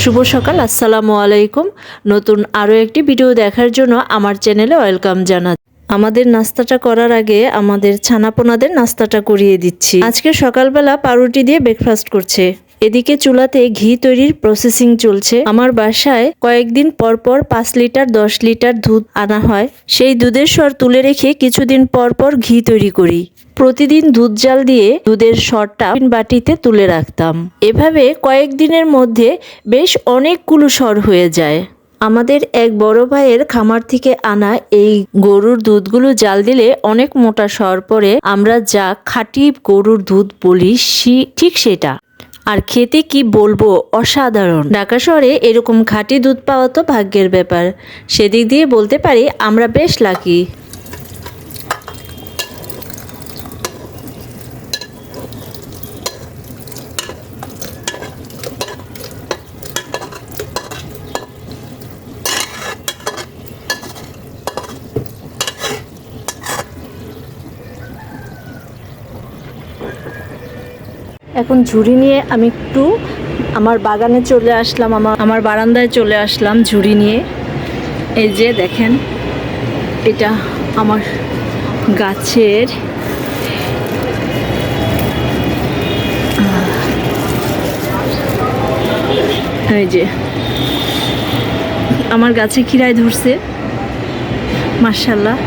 শুভ সকাল, আসসালামু আলাইকুম। নতুন আরও একটি ভিডিও দেখার জন্য আমার চ্যানেলে ওয়েলকাম জানাচ্ছি। আমাদের নাস্তাটা করার আগে আমাদের ছানাপোনাদের নাস্তাটা করিয়ে দিচ্ছি। আজকে সকালবেলা পাউরুটি দিয়ে ব্রেকফাস্ট করছে। এদিকে চুলাতে ঘি তৈরির প্রসেসিং চলছে। আমার বাসায় কয়েকদিন পর পর 5 লিটার 10 লিটার দুধ আনা হয়। সেই দুধের সর তুলে রেখে কিছুদিন পর পর ঘি তৈরি করি। প্রতিদিন দুধ জাল দিয়ে দুধের সরটা বাটিতে তুলে রাখতাম। এভাবে কয়েকদিনের মধ্যে বেশ অনেকগুলো সর হয়ে যায়। আমাদের এক বড় ভাইয়ের খামার থেকে আনা এই গরুর দুধগুলো জাল দিলে অনেক মোটা সর পড়ে। আমরা যা খাঁটি গরুর দুধ বলি ঠিক সেটা। আর খেতে কি বলবো, অসাধারণ। ঢাকা শহরে এরকম খাঁটি দুধ পাওয়া তো ভাগ্যের ব্যাপার। সেদিক দিয়ে বলতে পারি আমরা বেশ লাকি। এখন ঝুড়ি নিয়ে আমি একটু আমার বাগানে চলে আসলাম, আমার বারান্দায় চলে আসলাম ঝুড়ি নিয়ে। এই যে দেখেন, এটা আমার গাছের এই যে আমার গাছে খিরায় ধরছে মাশাআল্লাহ।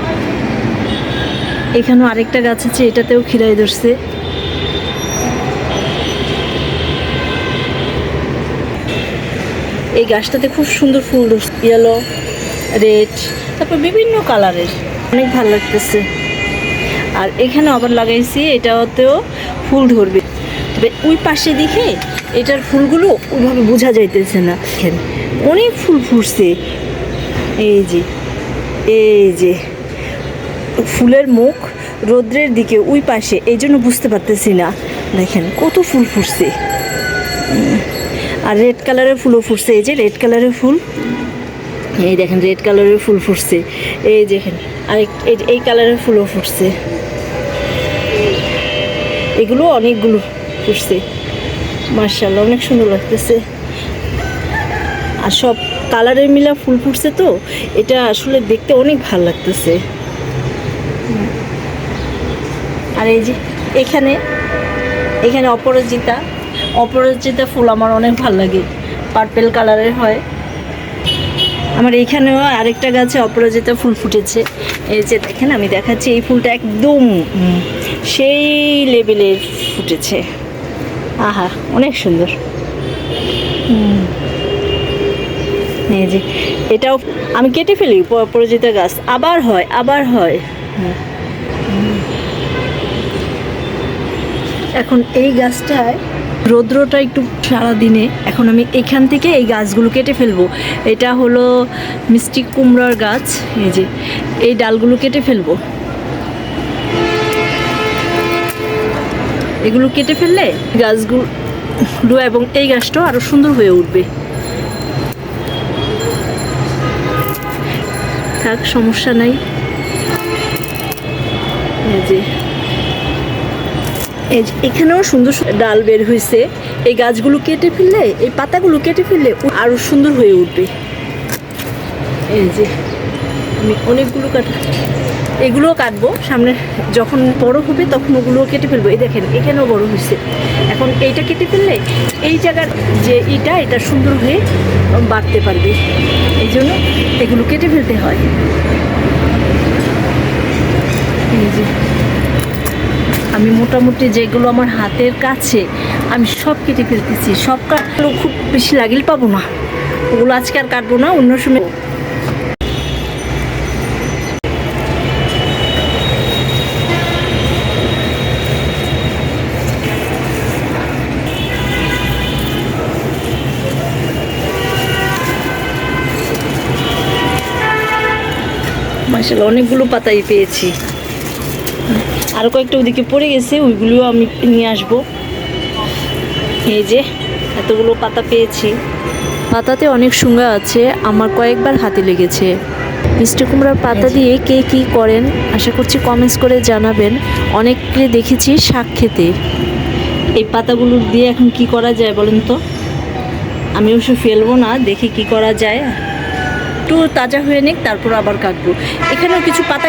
এখানেও আরেকটা গাছ আছে, এটাতেও খিরায় ধরছে। এই গাছটাতে খুব সুন্দর ফুল ধরছে, ইয়েলো, রেড, তারপর বিভিন্ন কালারের, অনেক ভালো লাগতেছে। আর এখানে আবার লাগাইছি, এটাতেও ফুল ধরবে। তবে ওই পাশে দেখে এটার ফুলগুলো ওইভাবে বোঝা যাইতেছে না। অনেক ফুল ফুটছে, এই যে ফুলের মুখ রৌদ্রের দিকে ওই পাশে, এই জন্য বুঝতে পারতেছি না। দেখেন কত ফুল ফুটছে। আর রেড কালারের ফুলও ফুটছে, এই যে রেড কালারের ফুল, এই দেখেন রেড কালারের ফুল ফুটছে। এই দেখেন আরেক এই কালারের ফুলও ফুটছে। এগুলো অনেকগুলো ফুটছে মাশাআল্লাহ, অনেক সুন্দর লাগতেছে। আর সব কালারের মিলা ফুল ফুটছে, তো এটা আসলে দেখতে অনেক ভালো লাগতেছে। আর এই যে এখানে অপরাজিতা ফুল আমার অনেক ভালো লাগে, পার্পেল কালারের হয়। আমার এইখানেও আরেকটা গাছে অপরাজিতা ফুল ফুটেছে। এই যে দেখেন, আমি দেখাচ্ছি, এই ফুলটা একদম সেই লেভেলের ফুটেছে। আহা, অনেক সুন্দর। এই যে এটাও আমি কেটে ফেলি, অপরাজিতা গাছ আবার হয়। এখন এই গাছটায় রৌদ্রটা একটু সারাদিনে, এখন আমি এখান থেকে এই গাছগুলো কেটে ফেলবো। এটা হলো মিষ্টি কুমড়ার গাছ, এই যে এই ডালগুলো কেটে ফেলবো। এগুলো কেটে ফেললে গাছগুলো এবং এই গাছটাও আরো সুন্দর হয়ে উঠবে। থাক, সমস্যা নাই। এই যে এখানেও সুন্দর ডাল বের হয়েছে। এই গাছগুলো কেটে ফেললে, এই পাতাগুলো কেটে ফেললে আরো সুন্দর হয়ে উঠবে। এই যে আমি অনেকগুলো এগুলোও কাটবো, সামনে যখন বড় হবে তখন ওগুলোও কেটে ফেলবো। এই দেখেন এখানেও বড় হয়েছে। এখন এইটা কেটে ফেললে এই জায়গার যে এটা সুন্দর হয়ে বাড়তে পারবে, এই জন্য এগুলো কেটে ফেলতে হয়। এই যে আমি মোটামুটি যেগুলো আমার হাতের কাছে আমি সব কেটে ফেলতেছি। সব কাটলেও খুব বেশি লাগিল পাবো না, ওগুলো আজকে আর কাটবো না, অন্য সময়। মাশাআল্লাহ, অনেকগুলো পাতাই পেয়েছি। আরও কয়েকটা ওদিকে পড়ে গেছে, ওইগুলোও আমি নিয়ে আসবো। এই যে এতগুলো পাতা পেয়েছি। পাতাতে অনেক সুঙ্গা আছে, আমার কয়েকবার হাতে লেগেছে। মিষ্টি কুমড়ার পাতা দিয়ে কে কী করেন আশা করছি কমেন্টস করে জানাবেন। অনেককে দেখেছি শাক খেতে। এই পাতাগুলো দিয়ে এখন কি করা যায় বলেন তো? আমি অবশ্য ফেলবো না, দেখি কি করা যায়। একটু তাজা হয়ে নিক, তারপর আবার কাটবো। এখানেও কিছু পাতা।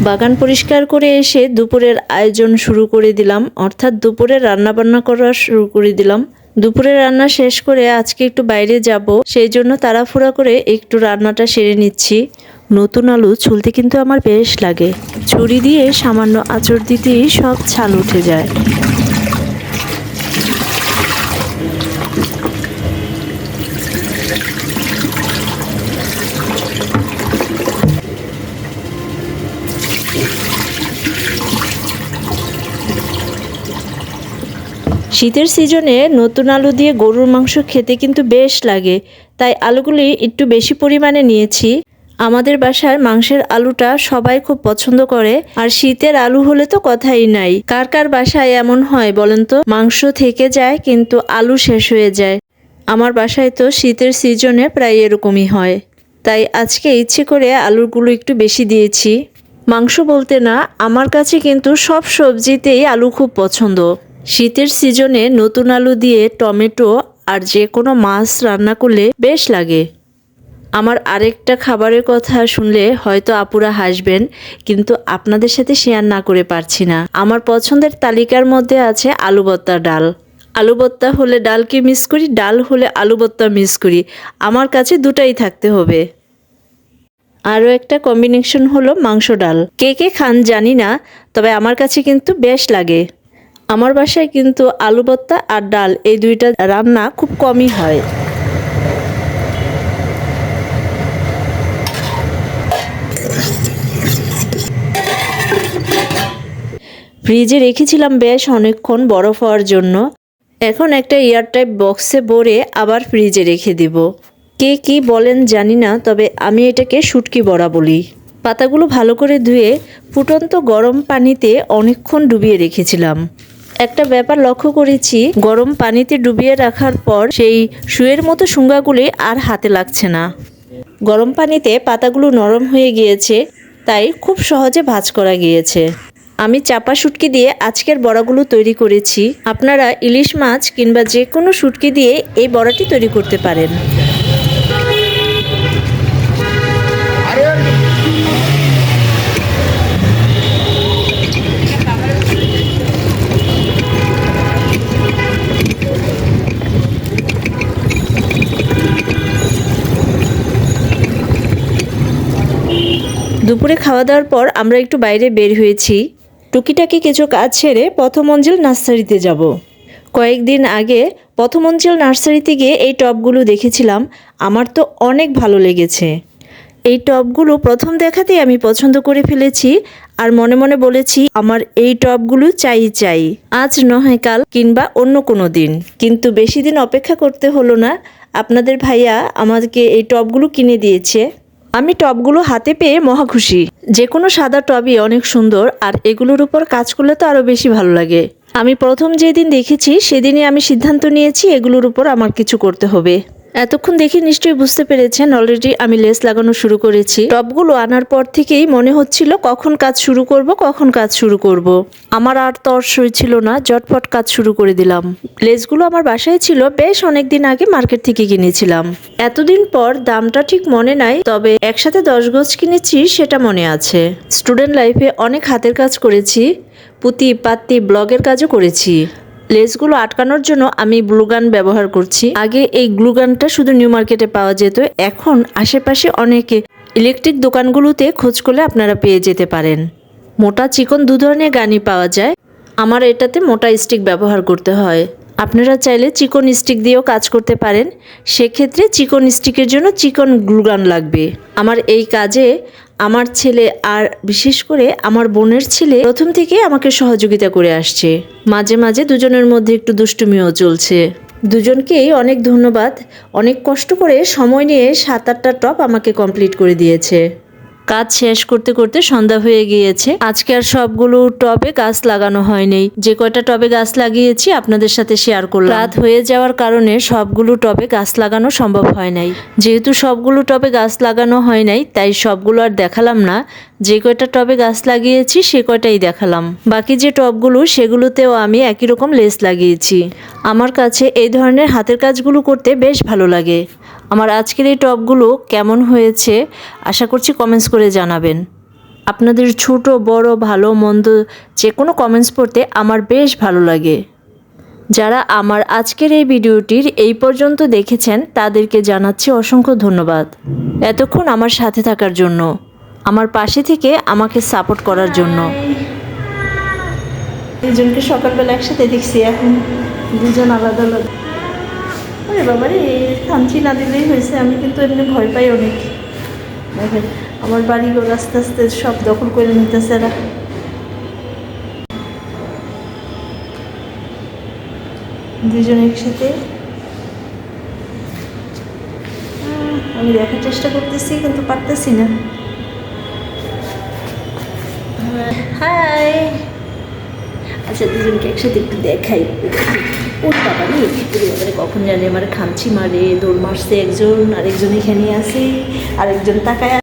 বাগান পরিষ্কার করে এসে দুপুরের আয়োজন শুরু করে দিলাম, অর্থাৎ দুপুরে রান্না বান্না করা শুরু করে দিলাম। দুপুরে রান্না শেষ করে আজকে একটু বাইরে যাব, সেই জন্য তাড়াহুড়া করে একটু রান্নাটা সেরে নিচ্ছি। নতুন আলু ছুলতে কিন্তু আমার বেশ লাগে। ছুরি দিয়ে সামান্য আঁচড় দিতেই সব ছাল উঠে যায়। শীতের সিজনে নতুন আলু দিয়ে গরুর মাংস খেতে কিন্তু বেশ লাগে, তাই আলুগুলি একটু বেশি পরিমাণে নিয়েছি। আমাদের বাসার মাংসের আলুটা সবাই খুব পছন্দ করে, আর শীতের আলু হলে তো কথাই নাই। কার কার বাসায় এমন হয় বলেন তো, মাংস থেকে যায় কিন্তু আলু শেষ হয়ে যায়। আমার বাসায় তো শীতের সিজনে প্রায় এরকমই হয়, তাই আজকে ইচ্ছে করে আলুগুলো একটু বেশি দিয়েছি। মাংস বলতে না, আমার কাছে কিন্তু সব সবজিতেই আলু খুব পছন্দ। শীতের সিজনে নতুন আলু দিয়ে টমেটো আর যে কোনো মাছ রান্না করলে বেশ লাগে। আমার আরেকটা খাবারের কথা শুনলে হয়তো আপুরা হাসবেন, কিন্তু আপনাদের সাথে শেয়ার না করে পারছি না। আমার পছন্দের তালিকার মধ্যে আছে আলু ভর্তা, ডাল। আলু ভর্তা হলে ডালকে মিস করি, ডাল হলে আলু ভর্তা মিস করি। আমার কাছে দুটাই থাকতে হবে। আরও একটা কম্বিনেশন হলো মাংস ডাল। কে কে খান জানি না, তবে আমার কাছে কিন্তু বেশ লাগে। আমার বাসায় কিন্তু আলু ভর্তা আর ডাল এই দুইটা রান্না খুব কমই হয়। ফ্রিজে রেখেছিলাম বেশ অনেকক্ষণ বরফ হওয়ার জন্য। এখন একটা এয়ারটাইট বক্সে ভরে আবার ফ্রিজে রেখে দিব। কে কি বলেন জানি না, তবে আমি এটাকে শুটকি বড়া বলি। পাতাগুলো ভালো করে ধুয়ে ফুটন্ত গরম পানিতে অনেকক্ষণ ডুবিয়ে রেখেছিলাম। একটা ব্যাপার লক্ষ্য করেছি, গরম পানিতে ডুবিয়ে রাখার পর সেই শুয়ের মতো শুঙ্গাগুলি আর হাতে লাগছে না। গরম পানিতে পাতাগুলো নরম হয়ে গিয়েছে, তাই খুব সহজে ভাঁজ করা গিয়েছে। আমি চাপা শুটকি দিয়ে আজকের বড়াগুলো তৈরি করেছি। আপনারা ইলিশ মাছ কিংবা যে কোনো শুটকি দিয়ে এই বড়াটি তৈরি করতে পারেন। দুপুরে খাওয়া দাওয়ার পর আমরা একটু বাইরে বের হয়েছি। টুকিটাকি কিছু কাজ ছেড়ে প্রথম মঞ্জিল নার্সারিতে যাব। কয়েকদিন আগে প্রথম মঞ্জিল নার্সারিতে গিয়ে এই টবগুলো দেখেছিলাম, আমার তো অনেক ভালো লেগেছে। এই টবগুলো প্রথম দেখাতেই আমি পছন্দ করে ফেলেছি, আর মনে মনে বলেছি আমার এই টবগুলো চাই। আজ নয় কাল কিংবা অন্য কোনো দিন। কিন্তু বেশি দিন অপেক্ষা করতে হলো না, আপনাদের ভাইয়া আমাদেরকে এই টবগুলো কিনে দিয়েছে। আমি টবগুলো হাতে পেয়ে মহা খুশি। যে কোনো সাদা টবই অনেক সুন্দর, আর এগুলোর উপর কাজ করলে তো আরও বেশি ভালো লাগে। আমি প্রথম যেদিন দেখেছি সেদিনই আমি সিদ্ধান্ত নিয়েছি এগুলোর উপর আমার কিছু করতে হবে। এতক্ষণ দেখে নিশ্চয়ই বুঝতে পেরেছেন অলরেডি আমি লেস লাগানো শুরু করেছি। টবগুলো আনার পর থেকেই মনে হচ্ছিল কখন কাজ শুরু করব। আমার আর তর সইছিল না, ঝটপট কাজ শুরু করে দিলাম। লেসগুলো আমার বাসায় ছিল, বেশ অনেকদিন আগে মার্কেট থেকে কিনেছিলাম। এতদিন পর দামটা ঠিক মনে নাই, তবে একসাথে 10 গজ কিনেছি সেটা মনে আছে। স্টুডেন্ট লাইফে অনেক হাতের কাজ করেছি, পুঁতি পাত্তি ব্লগের কাজও করেছি। লেসগুলো আটকানোর জন্য আমি গ্লুগান ব্যবহার করছি। আগে এই গ্লুগানটা শুধু নিউ মার্কেটে পাওয়া যেত, এখন আশেপাশে অনেকে ইলেকট্রিক দোকানগুলোতে খোঁজ করলে আপনারা পেয়ে যেতে পারেন। মোটা চিকন দু ধরনের গানি পাওয়া যায়। আমার এটাতে মোটা স্টিক ব্যবহার করতে হয়। আপনারা চাইলে চিকন স্টিক দিয়েও কাজ করতে পারেন, সেক্ষেত্রে চিকন স্টিকের জন্য চিকন গ্লুগান লাগবে। আমার এই কাজে আমার ছেলে আর বিশেষ করে আমার বোনের ছেলে প্রথম থেকে আমাকে সহযোগিতা করে আসছে। মাঝে মাঝে দুজনের মধ্যে একটু দুষ্টুমিও চলছে। দুজনকেই অনেক ধন্যবাদ। অনেক কষ্ট করে সময় নিয়ে 7-8টা টপ আমাকে কমপ্লিট করে দিয়েছে। কাজ শেষ করতে করতে সন্ধ্যা হয়ে গিয়েছে। আজকে আর সবগুলো টবে গাছ লাগানো হয়নি, যে কয়টা টবে গাছ লাগিয়েছি আপনাদের সাথে শেয়ার করলাম। রাত হয়ে যাওয়ার কারণে সবগুলো টবে গাছ লাগানো সম্ভব হয় নাই। যেহেতু সবগুলো টবে গাছ লাগানো হয় নাই, তাই সবগুলো আর দেখালাম না। যে কয়টা টবে গাছ লাগিয়েছি সে কয়টাই দেখালাম। বাকি যে টবগুলো সেগুলোতেও আমি একই রকম লেস লাগিয়েছি। আমার কাছে এই ধরনের হাতের কাজগুলো করতে বেশ ভালো লাগে। আমার আজকের এই টবগুলো কেমন হয়েছে আশা করছি কমেন্টস করে জানাবেন। আপনাদের ছোট বড় ভালো মন্দ যে কোনো কমেন্টস পড়তে আমার বেশ ভালো লাগে। যারা আমার আজকের এই ভিডিওটির এই পর্যন্ত দেখেছেন তাদেরকে জানাচ্ছি অসংখ্য ধন্যবাদ এতক্ষণ আমার সাথে থাকার জন্য, আমার পাশে থেকে আমাকে সাপোর্ট করার জন্য। দুজনকে সকালবেলা একসাথে দেখছি, এখন দুজন আলাদা আলাদা। আরে বাবারে, খামচি না দিলেই হয়েছে। আমি কিন্তু এমনি ভয় পাই অনেক। দেখেন আমার বাড়িঘর আস্তে আস্তে সব দখল করে নিতেছে এরা। দুজন একসাথে। আমি দেখার চেষ্টা করতেছি কিন্তু পারতেছি না। হাই, আচ্ছা দুজনকে একসাথে একটু দেখাই। ওর বাবা রে, এবারে কখন জানি আমার খামচি মারে, দৌড় মারছে একজন, আরেকজন এখানে আছে, আরেকজন তাকায়।